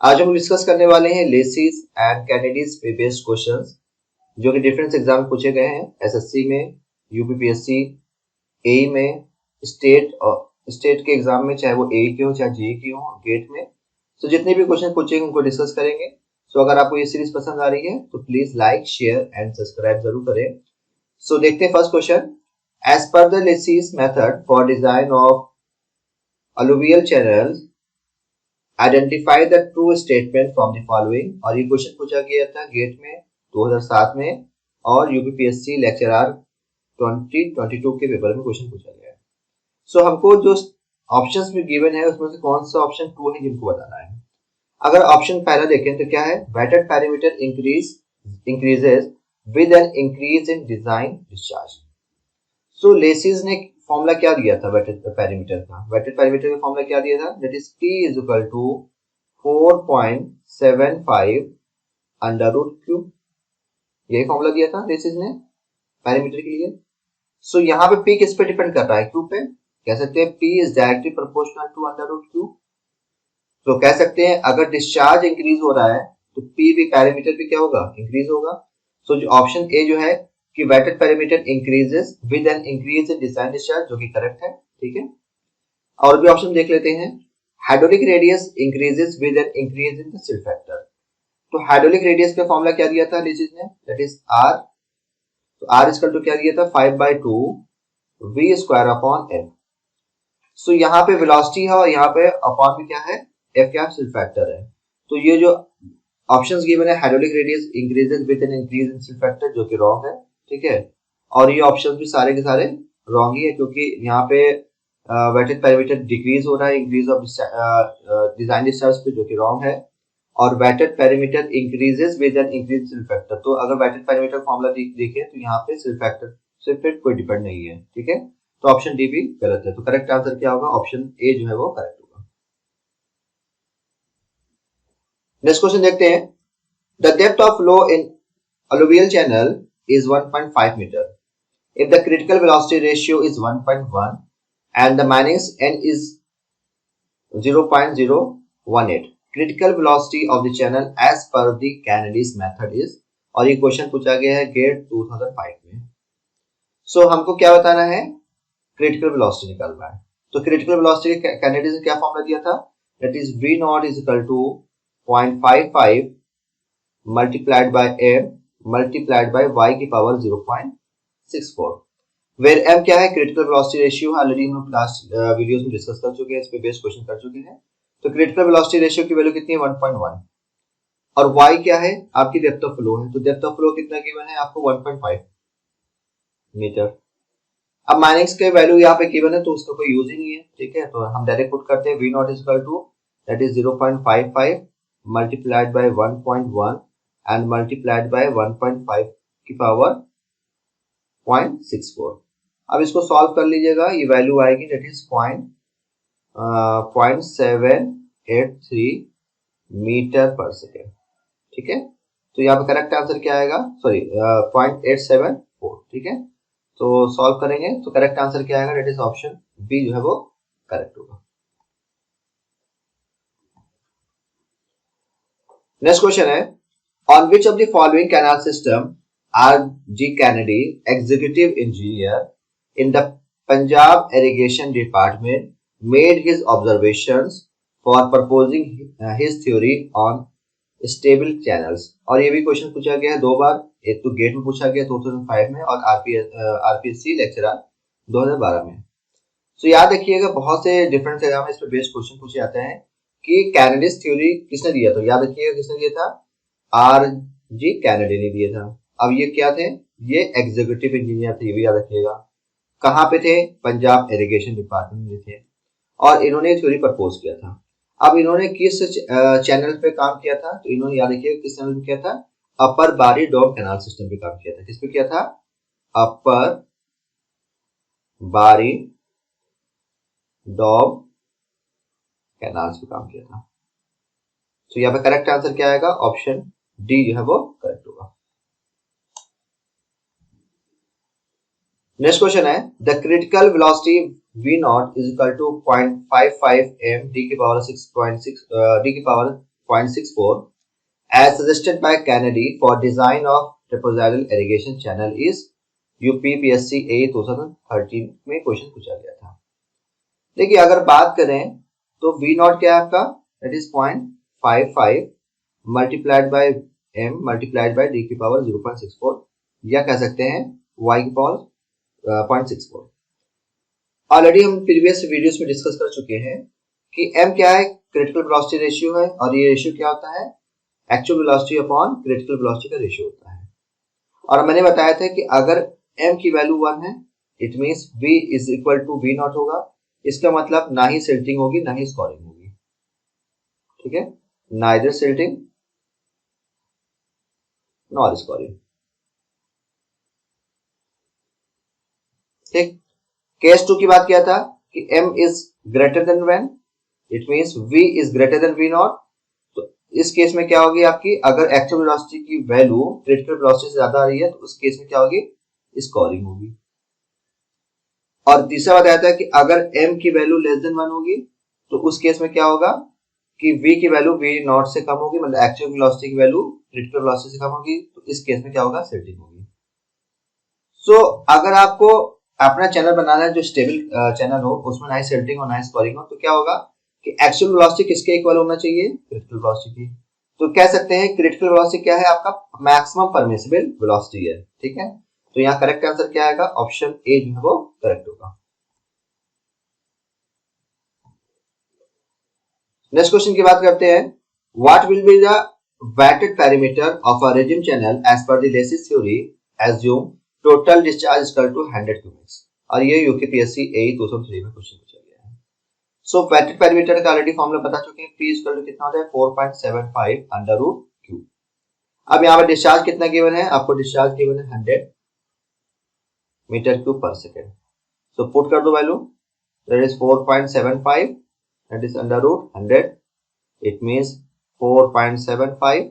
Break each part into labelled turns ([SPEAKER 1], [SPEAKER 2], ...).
[SPEAKER 1] आज हम डिस्कस करने वाले हैं लेसिस एंड कैनेडीज पे बेस्ड क्वेश्चंस जो कि डिफरेंस एग्जाम में पूछे गए हैं, एसएससी में, यूपीपीएससी, एई में, स्टेट के एग्जाम में, चाहे वो एई के हो चाहे जेई के हो, गेट में। तो जितने भी क्वेश्चन पूछेंगे उनको डिस्कस करेंगे। सो अगर आपको ये सीरीज पसंद आ रही है तो please like, share and subscribe जरूर करें। सो देखते हैं first question. As per the Lacey's method for design of alluvial channels identify the true statement from the following. और ये क्वेश्चन पूछा गया था गेट में 2007 में और यूपीपीएससी लेक्चर आर 2022 के पेपर में क्वेश्चन पूछा गया है। सो हमको जो ऑप्शंस में गिवन है उसमें से कौन सा ऑप्शन ट्रू है जिनको बताना है। अगर ऑप्शन पहला देखें तो क्या है, weighted parameter increases with an increase in design discharge. So Lacey's ने फॉर्मूला क्या दिया था वेटेड पैरामीटर का? वेटेड पैरामीटर का फॉर्मूला क्या दिया था? That is P is equal to 4.75 under root cube. यही फॉर्मूला दिया था लेसिस ने पैरामीटर के लिए। सो यहाँ पे P किस पे डिपेंड कर रहा है? क्यू पे। कह सकते हैं P is directly proportional to under root cube. तो कह सकते हैं अगर डिस्चार्ज इंक्रीज हो रहा है तो P भी पैरामीटर पे क्या होगा? इंक्रीज होगा। सो जो ऑप्शन ए जो है कि weighted parameter increases with an increase in design discharge, जो कि करेक्ट है। ठीक है, और भी ऑप्शन देख लेते हैं। Hydraulic radius increases with an increase in the सिल फैक्टर। तो हाइड्रोलिक रेडियस का फॉर्मूला क्या दिया था लेसिस ने? That is R। तो R इक्वल टू क्या दिया था? 5/2 V स्क्वायर अपॉन F। सो यहाँ पे वेलोसिटी है और यहाँ पे अपॉन में क्या है? F क्या सिल फैक्टर है। तो ये जो ऑप्शंस गिवन है, hydraulic radius increases with an increase इन सिल फैक्टर, जो कि रॉन्ग है। ठीक है, और ये ऑप्शंस भी सारे के सारे रॉन्ग ही है क्योंकि यहाँ पे वेटेड पैरामीटर डिक्रीज हो रहा है इंक्रीज ऑफ डिजाइन डिस्चार्ज पे, जो कि रॉन्ग है। और weighted parameter increases with an increase सिल फैक्टर। तो अगर वेटेड पैरामीटर फॉर्मूला देखें तो यहाँ पे सिल फैक्टर से फिर कोई डिपेंड नहीं है। ठीक है, तो ऑप्शन डी भी गलत है। तो करेक्ट आंसर क्या होगा? ऑप्शन ए जो है वो करेक्ट होगा। नेक्स्ट क्वेश्चन देखते हैं। The depth of flow in alluvial channel is 1.5 meter. If the critical velocity ratio is 1.1 and the Manning's n is 0.018, critical velocity of the channel as per the Kennedy's method is। और ये question पूछा गया है gate 2005 में। सो हमको क्या बताना है? क्रिटिकल वेलोसिटी निकालना है। तो क्रिटिकल वेलोसिटी कैनेडी से क्या फॉर्मूला दिया था? That is V naught is equal to 0.55 multiplied by m multiplied by y की पावर 0.64, वेयर m क्या है? Critical velocity ratio. ऑलरेडी हम लोग लास्ट वीडियोस में डिस्कस कर चुके हैं, इस पे बेस्ड क्वेश्चन कर चुके हैं। तो क्रिटिकल वेलोसिटी रेशियो की वैल्यू कितनी है? 1.1। और y क्या है? आपकी डेप्थ ऑफ फ्लो है। तो डेप्थ ऑफ फ्लो कितना गिवन है आपको? 1.5 मीटर। अब माइनस के वैल्यू यहाँ पे गिवन है तो उसका कोई यूज ही नहीं है। ठीक है, तो हम डायरेक्ट पुट करते हैं V naught is equal to that is 0.55 multiplied by 1.1 and multiplied by 1.5 की पावर 0.64। अब इसको सॉल्व कर लीजिएगा, ये वैल्यू आएगी that is 0.783 metre per second. ठीक है, तो यहाँ पे करेक्ट आंसर क्या आएगा? सॉरी 0.874। ठीक है, तो सॉल्व करेंगे तो करेक्ट आंसर क्या आएगा? दैट इज ऑप्शन बी जो है वो करेक्ट होगा। नेक्स्ट क्वेश्चन है, on which of the following canal system R.G. Kennedy, executive engineer in the Punjab Irrigation Department, made his observations for proposing his theory on stable channels। और ये भी question पूछा गया है दो बार, एक तो गेट में पूछा गया 2005 में और आरपीएससी लेक्चर 2012 में। तो याद रखिएगा बहुत से डिफरेंट एग्जाम में इस पर बेस्ड क्वेश्चन पूछे जाते हैं कि कैनेडीज थ्योरी किसने दिया था। याद रखिएगा किसने दिया था? R.G. कैनेडी ने दिया था। अब ये क्या थे? ये एग्जीक्यूटिव इंजीनियर थे, ये भी याद रखिएगा। कहाँ पे थे? पंजाब इरिगेशन डिपार्टमेंट में थे और इन्होंने थ्योरी प्रपोज किया था। अब इन्होंने किस चैनल पे काम किया था? तो इन्होंने याद रखिएगा किस चैनल पे किया था? अपर बारी डॉम कैनाल सिस्टम पे काम किया था। किस पे किया था? अपर बारी डॉम कैनाल पे काम किया था। तो यहाँ पे करेक्ट आंसर क्या आएगा? ऑप्शन डी जो है वो करेक्ट होगा। नेक्स्ट क्वेश्चन है, the critical velocity V naught is equal to 0.55 m d की पावर 6.6 d की power 0.64 as suggested by Kennedy for design of trapezoidal irrigation channel is UPPSC A 2013 में question पूछा गया था। देखिए अगर बात करें तो V नॉट क्या है आपका, that is 0.55 multiplied by m multiplied bye d की पावर 0.64 या कह सकते हैं y की पावर 0.64। ऑलरेडी हम प्रीवियस वीडियोस में डिस्कस कर चुके हैं कि m क्या है, क्रिटिकल वेलोसिटी रेशियो है, और ये रेशियो क्या होता है, actual velocity upon critical velocity का रेशियो होता है। और मैंने बताया था कि अगर m की वैल्यू 1 है it means v is equal to v naught होगा। इसका मतलब ना ही सिल्टिंग होगी ना ही स्कोरिंग होगी, ठीक है, नाइदर सिल्टिंग नॉर स्कोरिंग। ठीक, केस 2 की बात किया था कि m is greater than when, it means v is greater than v not. तो इस केस में क्या होगी आपकी, अगर एक्चुअल वेलोसिटी की वैल्यू क्रिटिकल वेलोसिटी से ज्यादा आ रही है तो उस केस में क्या होगी, स्कोरिंग होगी। और तीसरा बताया था कि अगर m की वैल्यू लेस देन 1 होगी तो उस केस में क्या होगा कि v की वैल्यू v नॉट से कम होगी, मतलब एक्चुअल वेलोसिटी की वैल्यू क्रिटिकल वेलोसिटी से कम होगी, तो इस केस में क्या होगा, सिल्टिंग होगी। सो अगर आपको अपना चैनल बनाना है जो स्टेबल चैनल हो, उसमें ना ही सिल्टिंग हो ना ही स्कोरिंग हो, तो क्या होगा कि एक्चुअल वेलोसिटी किसके इक्वल होना चाहिए, क्रिटिकल वेलोसिटी की। तो कह सकते हैं क्रिटिकल वेलोसिटी क्या है, आपका मैक्सिमम परमिसिबल वेलोसिटी है, ठीक है। तो यहाँ करेक्ट आंसर क्या आएगा, ऑप्शन ए जो है वो करेक्ट होगा। नेक्स्ट क्वेश्चन की बात करते हैं, what will be the weighted parameter of a regime channel as per the Lacey's theory, assume total discharge equal to 100 cubics. और ये यूकेपीएससी ए 2003 में क्वेश्चन पूछा गया है। सो वेटेड पैरामीटर का ऑलरेडी फॉर्मूला बता चुके हैं, P इक्वल टू कितना होता है 4.75 अंडर रूट क्यू। अब यहाँ पर डिस्चार्ज कितना गिवन है, आपको डिस्चार्ज गिवन है 100 मीटर क्यूब पर सेकेंड। सो पुट कर दो value, that is 4.75 that is under root 100, it means 4.75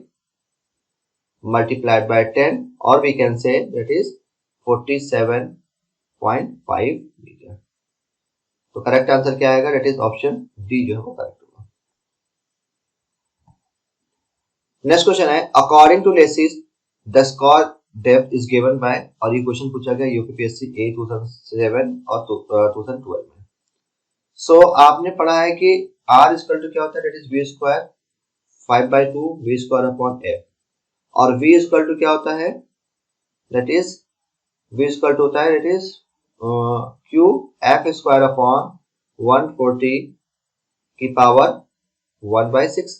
[SPEAKER 1] multiplied by 10, or we can say that is 47.5 meter। तो करेक्ट आंसर क्या आएगा, that is ऑप्शन डी जो है वो करेक्ट होगा। नेक्स्ट क्वेश्चन है, according to Lacey's the scour depth is given by, और ये क्वेश्चन पूछा गया यूपीपीएससी ए 2007 और 2012 में। सो आपने पढ़ा है कि R इक्वल टू क्या होता है, that is v square 5/2 v square upon f, और v इक्वल टू क्या होता है, that is v equal to होता है that is q f square upon 140 की पावर 1/6।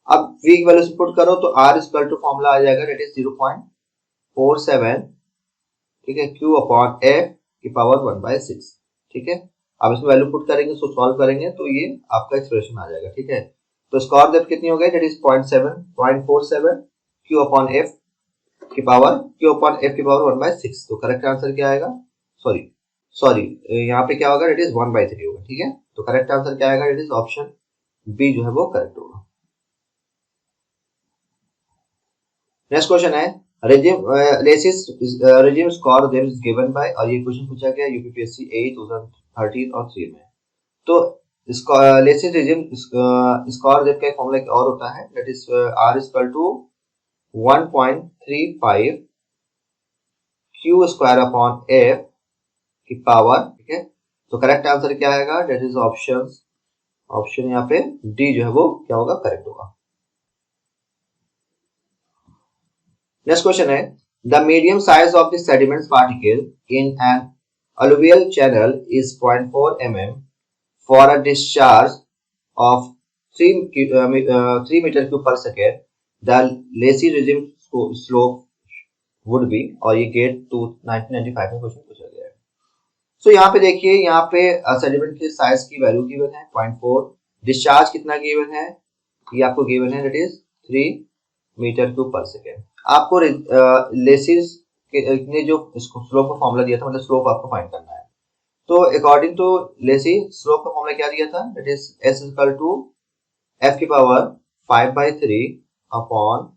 [SPEAKER 1] अब v की वैल्यू पुट करो तो R इक्वल टू फॉर्मूला आ जाएगा दैट इज 0.47, ठीक है, q अपॉन f की पावर 1/6, ठीक है। अब इसमें वैल्यू पुट करेंगे, सो सॉल्व करेंगे तो ये आपका एक्सप्रेशन आ जाएगा, ठीक है। तो स्कोर डेप्थ कितनी हो गई, that is 0.47 q upon f की पावर 1/6। तो करेक्ट आंसर क्या आएगा, सॉरी यहाँ पे क्या होगा, दैट इज 1/3 होगा, ठीक है। तो करेक्ट आंसर क्या आएगा, दैट इज ऑप्शन बी जो है वो करेक्ट होगा। नेक्स्ट क्वेश्चन है, regime score depth is given by, और ये क्वेश्चन पूछा गया यूपीपीएससी ए 2013 और 3 में। तो लेसिस रेजिम स्कोर डेप्थ का एक फॉर्मूला और होता है, that is R equal to 1.35 q square upon f की पावर, ठीक है। तो करेक्ट आंसर क्या आएगा, दैट इज ऑप्शन यहाँ पे डी जो है वो क्या होगा, करेक्ट होगा। नेक्स्ट क्वेश्चन है, the medium size of the sediments particle in an alluvial channel is 0.4 mm for a discharge of 3 meter cube per second. The lazy regime slope would be, और ये gate 1995 में question पूछा गया है। सो यहाँ पे देखिए, यहाँ पे सेडिमेंट के साइज की वैल्यू गिवन है 0.4, डिस्चार्ज कितना गिवन है, ये आपको गिवन है दैट इज 3 मीटर क्यूब पर सेकेंड। आपको लेसिस ने जो स्लोप का फॉर्मूला दिया था, मतलब स्लोप आपको फाइंड करना है। तो अकॉर्डिंग टू लेसी स्लोप का फॉर्मूला क्या दिया था, that is s equal to f की पावर 5/3 अपॉन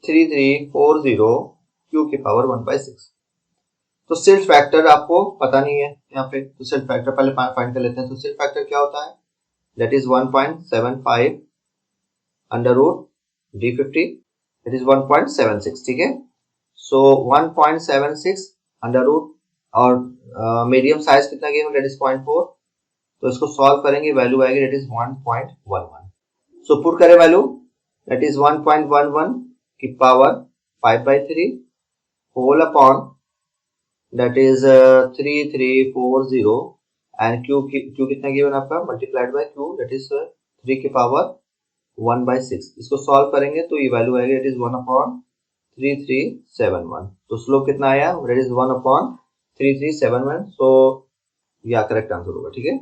[SPEAKER 1] 3340 q की पावर 1/6। तो सिल्ट फैक्टर आपको पता नहीं है यहाँ पे, तो सिल्ट फैक्टर पहले फाइंड कर लेते हैं। तो सिल्ट फैक्टर क्या होता है, that is 1.75 under root D50 it is 1.76, ठीक है। सो 1.76 अंडर रूट और मीडियम साइज कितना गिवन दैट इज 0.4, तो इसको सॉल्व करेंगे, वैल्यू आएगी दैट इज 1.11। सो पुट करें वैल्यू दैट इज 1.11 की power 5/3 whole upon that is 3340 and Q कितना गिवन आपका multiplied by Q that is 3 की पावर 1/6। इसको सॉल्व करेंगे तो ये वैल्यू आएगी दैट इज 1/3371। तो स्लोप कितना आया दैट इज 1/3371। सो या करेक्ट आंसर होगा, ठीक है।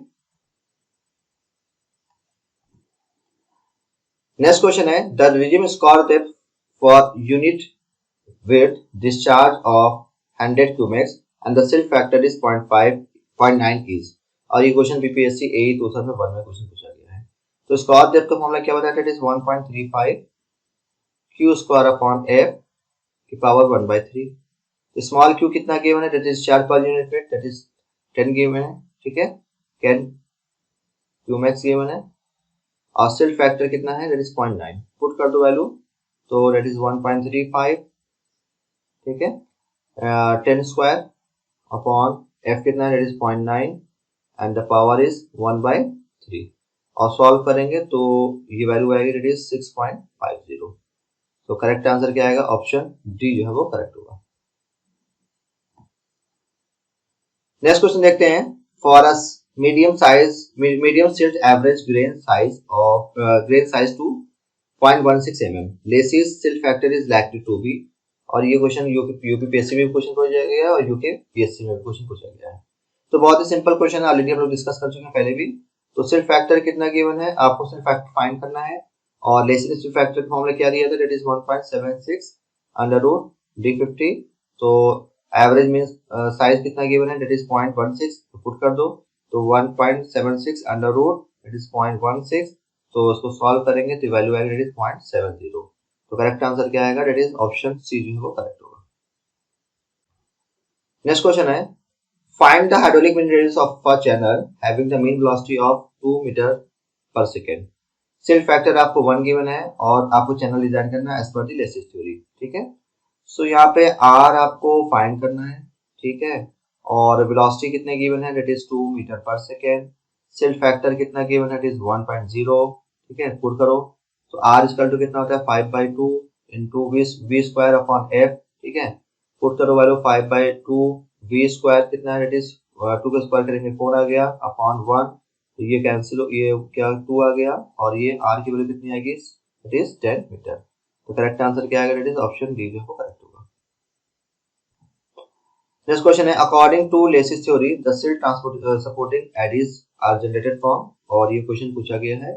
[SPEAKER 1] नेक्स्ट क्वेश्चन है the regime score depth for unit width discharge of 100 cumecs and the silt factor is 0.9 is. और ये क्वेश्चन बीपीएससी ए 2001 में क्वेश्चन पूछा गया है। तो स्कोर डेप्थ का फॉर्मूला क्या बताया, that is 1.35 Q square upon F की पावर 1/3। स्मॉल क्यू कितना गिवन है that is charge per unit weight that is 10 given है, ठीक है। 10 क्यूमेक्स गिवन है और सिल्ट फैक्टर कितना है दैट इज 0.9। पुट कर दो वैल्यू तो दैट इज 1.35, ठीक है, 10 स्क्वायर अपॉन एफ कितना है that is 0.9 and the power is 1/3 और सॉल्व करेंगे तो ये वैल्यू आएगी दैट इज 6.50। तो करेक्ट आंसर क्या आएगा, ऑप्शन डी जो है वो करेक्ट होगा। नेक्स्ट क्वेश्चन देखते हैं for us medium silt average grain size to 0.16 mm. Lacy's silt factor is likely to be, और ये क्वेश्चन यूपीपीएससी में भी क्वेश्चन पूछा गया है और यूकेपीएससी में भी क्वेश्चन पूछा गया है। तो बहुत ही सिंपल क्वेश्चन है, ऑलरेडी हम लोग डिस्कस कर चुके हैं पहले भी। तो सिल्ट फैक्टर कितना गिवन है, आपको सिल्ट फैक्टर फाइंड करना है और लेसी सिल्ट फैक्टर का फॉर्मूला क्या दिया था, that is 1.76 under root D50। तो एवरेज मींस साइज कितना गिवन है दैट इज 0.16, तो पुट कर दो तो 1.76 अंडर रूट इट इज 0.16। तो उसको सॉल्व करेंगे तो वैल्यू आएगी दैट इज 0.70। तो करेक्ट आंसर क्या आएगा, दैट इज ऑप्शन सी जो है वो करेक्ट होगा। नेक्स्ट क्वेश्चन है find the hydraulic mean radius of a channel having the mean velocity of 2 metre per second. Silt factor आपको 1 गिवन है और आपको चैनल डिजाइन करना है as per the Lacey's theory, ठीक है। सो यहाँ पे आर आपको फाइंड करना है, ठीक है, और वेलोसिटी कितने गिवन है that is 2 metre per second. Silt factor कितना गिवन है दैट इज 1.0, ठीक है। पुट करो तो r इक्वल टू कितना होता है 5/2 into v square upon f, ठीक है। पुट करो वैल्यू 5/2 v स्क्वायर कितना है दैट इज 2 का स्क्वायर करेंगे 4 आ गया अपॉन 1, तो ये कैंसिल हो, ये क्या 2 आ गया और ये r की वैल्यू कितनी आएगी दैट इज 10 मीटर। तो करेक्ट आंसर क्या आएगा दैट इज ऑप्शन डी जो है करेक्ट होगा। नेक्स्ट क्वेश्चन है according to Lacey's theory the silt transport supporting eddies are generated from, और ये क्वेश्चन पूछा गया है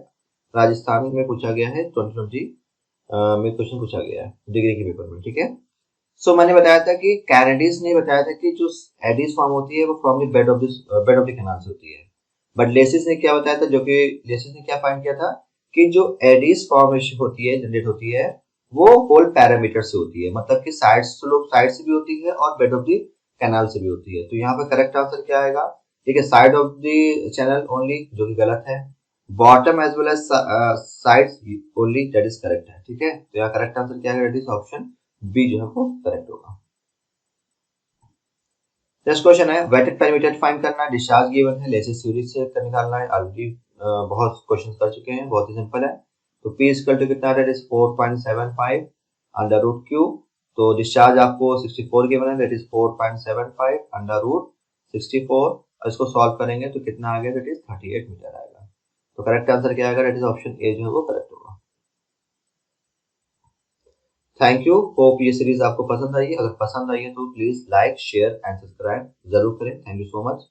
[SPEAKER 1] राजस्थान में पूछा गया है 2020 में क्वेश्चन पूछा गया है डिग्री के पेपर में, ठीक है। सो मैंने बताया था कि कैनेडीज ने बताया था कि जो एडीज फॉर्म होती है वो from the bed of the canal से होती है, बट लेसिस ने क्या बताया था, जो कि लेसिस ने क्या फाइंड किया था कि जो एडीज फॉर्मेशन होती है जनरेट होती है वो होल पैरामीटर से होती है, मतलब कि साइड से भी होती है और बेड ऑफ द कैनाल से भी होती है। तो यहाँ पे करेक्ट आंसर क्या आएगा, ठीक है, side of the channel only, जो कि गलत है। Bottom as well as sides only, that is correct है, ठीक है। तो यहाँ करेक्ट आंसर क्या है, दैट इज ऑप्शन बी जो है वो करेक्ट होगा। नेक्स्ट क्वेश्चन है वेटेड पैरामीटर फाइंड करना है, डिस्चार्ज गिवन है, लेसिस थ्योरी से निकालना है। ऑलरेडी बहुत क्वेश्चन कर चुके हैं, बहुत ही सिंपल है। तो P इक्वल टू कितना है, that is 4.75 under root Q. तो डिस्चार्ज आपको 64 गिवन है, दैट इज 4.75 अंडर रूट 64। इसको सॉल्व करेंगे तो कितना आ गया, दैट इज 38 मीटर आएगा। तो करेक्ट आंसर क्या आएगा, दैट इज ऑप्शन ए जो है वो करेक्ट होगा। थैंक यू, होप ये सीरीज आपको पसंद आई है। अगर पसंद आई है तो please like share and subscribe जरूर करें। Thank you so much.